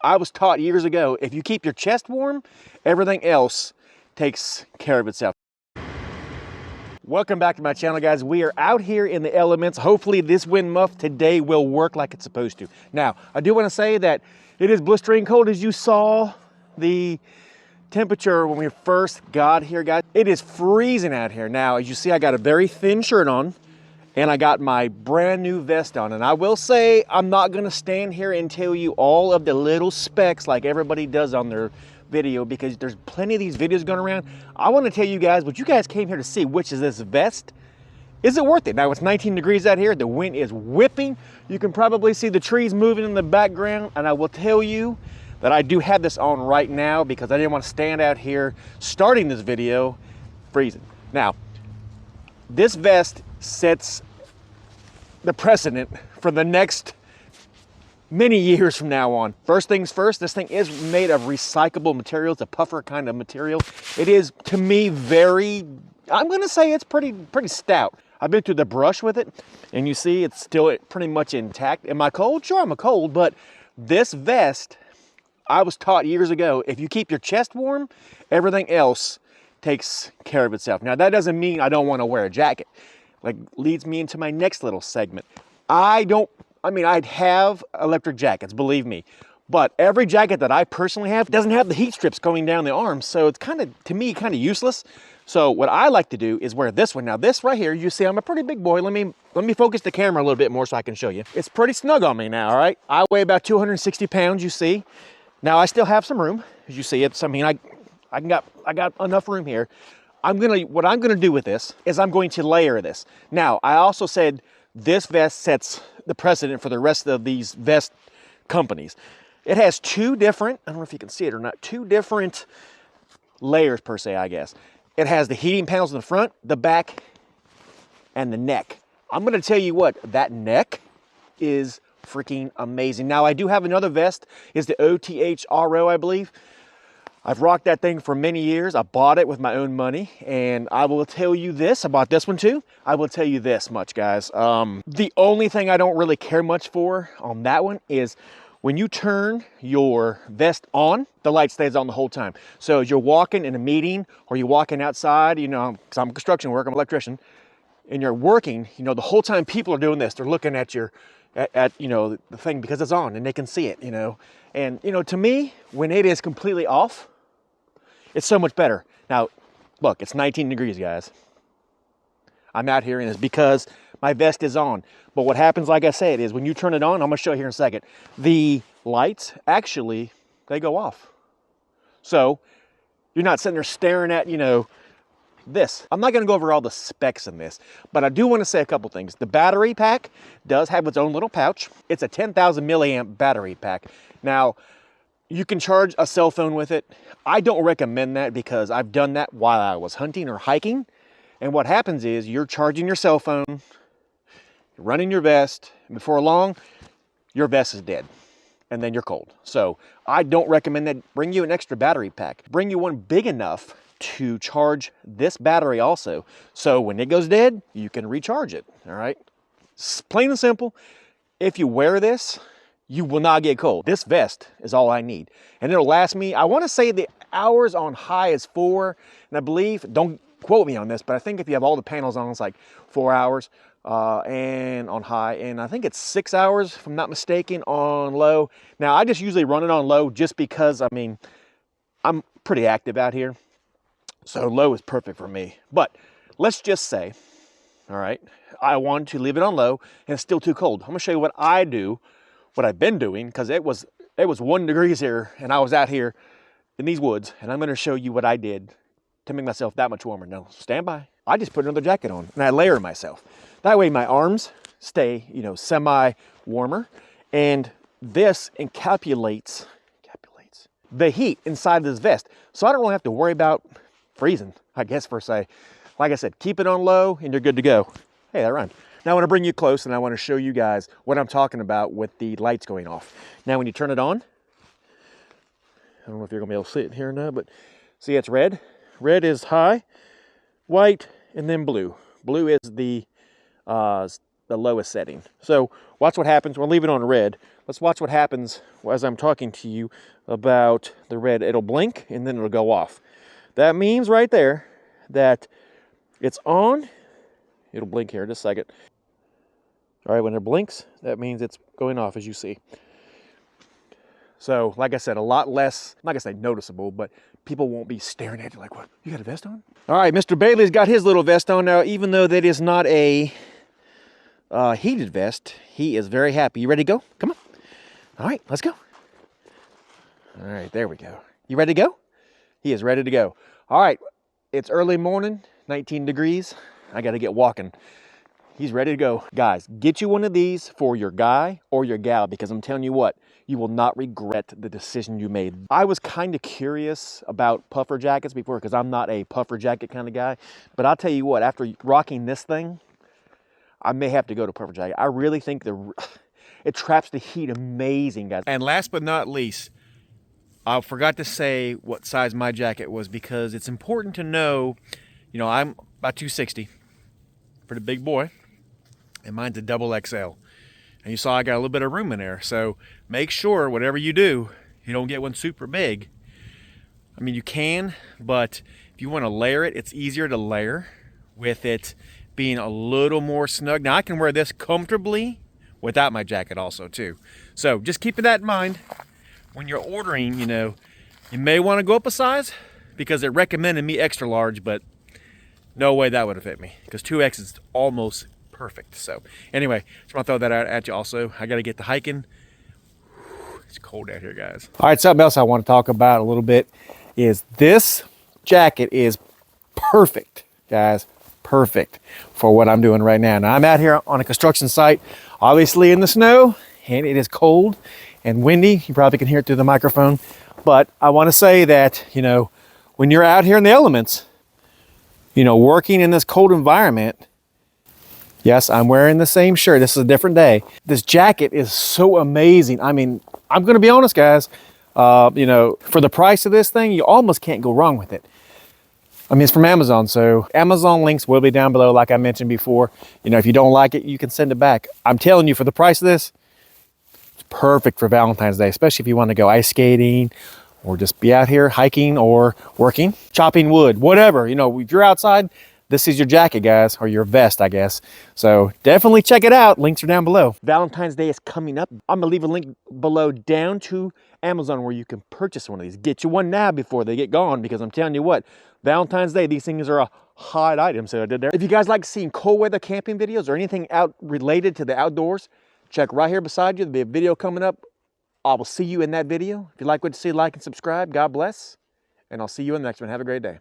I was taught years ago, if you keep your chest warm, everything else takes care of itself. Welcome back to my channel, guys. We are out here in the elements. Hopefully this wind muff today will work like it's supposed to. Now, I do want to say that it is blistering cold, as you saw the temperature when we first got here, guys. It is freezing out here. Now, as you see, I got a very thin shirt on and I got my brand new vest on. And I will say, I'm not going to stand here and tell you all of the little specs like everybody does on their video, because there's plenty of these videos going around. I want to tell you guys what you guys came here to see, which is this vest. Is it worth it? Now, it's 19 degrees out here. The wind is whipping. You can probably see the trees moving in the background. And I will tell you that I do have this on right now because I didn't want to stand out here starting this video freezing. Now, this vest sets the precedent for the next many years from now on. First things first, this thing is made of recyclable material. It's a puffer kind of material. It is, to me, very, I'm gonna say it's pretty stout. I've been through the brush with it, and you see it's still pretty much intact. Am I cold? Sure, I'm cold, but this vest, I was taught years ago, if you keep your chest warm, everything else takes care of itself. Now, that doesn't mean I don't want to wear a jacket. Like, leads me into my next little segment. I'd have electric jackets, believe me, but every jacket that I personally have doesn't have the heat strips going down the arms, so it's kind of, to me, kind of useless. So what I like to do is wear this one. Now, this right here, you see, I'm a pretty big boy. Let me focus the camera a little bit more so I can show you. It's pretty snug on me now, all right? I weigh about 260 pounds, you see. Now, I still have some room, as you see. I got enough room here. What I'm gonna do with this is I'm going to layer this. Now, I also said this vest sets the precedent for the rest of these vest companies. It has two different, I don't know if you can see it or not, two different layers per se, I guess. It has the heating panels in the front, the back, and the neck. I'm gonna tell you what, that neck is freaking amazing. Now, I do have another vest, it's the OTHRO, I believe. I've rocked that thing for many years. I bought it with my own money, and I will tell you this, I bought this one too. I will tell you this much, guys. The only thing I don't really care much for on that one is when you turn your vest on, the light stays on the whole time. So as you're walking in a meeting or you're walking outside, you know, because I'm construction work, I'm an electrician, and you're working, you know, the whole time people are doing this, they're looking at your, you know, the thing because it's on and they can see it, you know. And, you know, to me, when it is completely off, it's so much better. Now, look, it's 19 degrees, guys. I'm out here and it's because my vest is on. But what happens, like I said, is when you turn it on, I'm gonna show you here in a second, the lights actually, they go off. So you're not sitting there staring at, you know, this. I'm not gonna go over all the specs in this, but I do wanna say a couple things. The battery pack does have its own little pouch. It's a 10,000 milliamp battery pack. Now, you can charge a cell phone with it. I don't recommend that because I've done that while I was hunting or hiking. And what happens is you're charging your cell phone, you're running your vest, and before long, your vest is dead. And then you're cold. So I don't recommend that. Bring you an extra battery pack. Bring you one big enough to charge this battery also. So when it goes dead, you can recharge it, all right? It's plain and simple. If you wear this, you will not get cold. This vest is all I need. And it'll last me, I wanna say the hours on high is 4, and I believe, don't quote me on this, but I think if you have all the panels on, it's like 4 hours and on high, and I think it's 6 hours, if I'm not mistaken, on low. Now, I just usually run it on low just because, I mean, I'm pretty active out here, so low is perfect for me. But let's just say, all right, I want to leave it on low, and it's still too cold. I'm gonna show you what I do, what I've been doing, because it was 1 degree here, and I was out here in these woods, and I'm gonna show you what I did to make myself that much warmer. No, stand by. I just put another jacket on, and I layer myself. That way my arms stay, you know, semi-warmer, and this encapsulates the heat inside this vest. So I don't really have to worry about freezing, I guess, per se. Like I said, keep it on low, and you're good to go. Hey, that rhymed. Now I want to bring you close and I want to show you guys what I'm talking about with the lights going off. Now when you turn it on, I don't know if you're going to be able to see it here or not, but see it's red. Red is high, white, and then blue. Blue is the lowest setting. So watch what happens. We'll leave it on red. let's watch what happens as I'm talking to you about the red. It'll blink and then it'll go off. That means right there that it's on. It'll blink here in just a second. All right, when it blinks, that means it's going off, as you see. So, like I said, a lot less, I'm not gonna say noticeable, but people won't be staring at you like, what, you got a vest on? All right, Mr. Bailey's got his little vest on now. Even though that is not a heated vest, he is very happy. You ready to go? Come on. All right, let's go. All right, there we go. You ready to go? He is ready to go. All right, it's early morning, 19 degrees. I gotta get walking. He's ready to go. Guys, get you one of these for your guy or your gal, because I'm telling you what, you will not regret the decision you made. I was kind of curious about puffer jackets before, because I'm not a puffer jacket kind of guy. But I'll tell you what, after rocking this thing, I may have to go to puffer jacket. I really think it traps the heat amazing, guys. And last but not least, I forgot to say what size my jacket was, because it's important to know, you know, I'm about 260, pretty big boy, and mine's a double XL. And you saw I got a little bit of room in there. So make sure whatever you do, you don't get one super big. I mean, you can, but if you want to layer it, it's easier to layer with it being a little more snug. Now I can wear this comfortably without my jacket also too. So just keeping that in mind when you're ordering, you know, you may want to go up a size, because it recommended me extra large, but no way that would have fit me, because 2X is almost perfect. So anyway, just want to throw that out at you also. I got to get to hiking. It's cold out here, guys. All right, something else I want to talk about a little bit is this jacket is perfect, guys. Perfect for what I'm doing right now. Now I'm out here on a construction site, obviously in the snow, and it is cold and windy. You probably can hear it through the microphone, but I want to say that, you know, when you're out here in the elements, you know, working in this cold environment, yes, I'm wearing the same shirt. This is a different day. This jacket is so amazing. I mean, I'm going to be honest, guys. You know, for the price of this thing, you almost can't go wrong with it. I mean, it's from Amazon, so Amazon links will be down below, like I mentioned before. You know, if you don't like it, you can send it back. I'm telling you, for the price of this, it's perfect for Valentine's Day, especially if you want to go ice skating or just be out here hiking or working, chopping wood, whatever. You know, if you're outside, this is your jacket, guys, or your vest, I guess. So definitely check it out. Links are down below. Valentine's Day is coming up. I'm gonna leave a link below down to Amazon where you can purchase one of these. Get you one now before they get gone, because I'm telling you what, Valentine's Day, these things are a hot item. So I did there. If you guys like seeing cold weather camping videos or anything out related to the outdoors, check right here beside you. There'll be a video coming up. I will see you in that video. If you like what you see, like and subscribe. God bless. And I'll see you in the next one. Have a great day.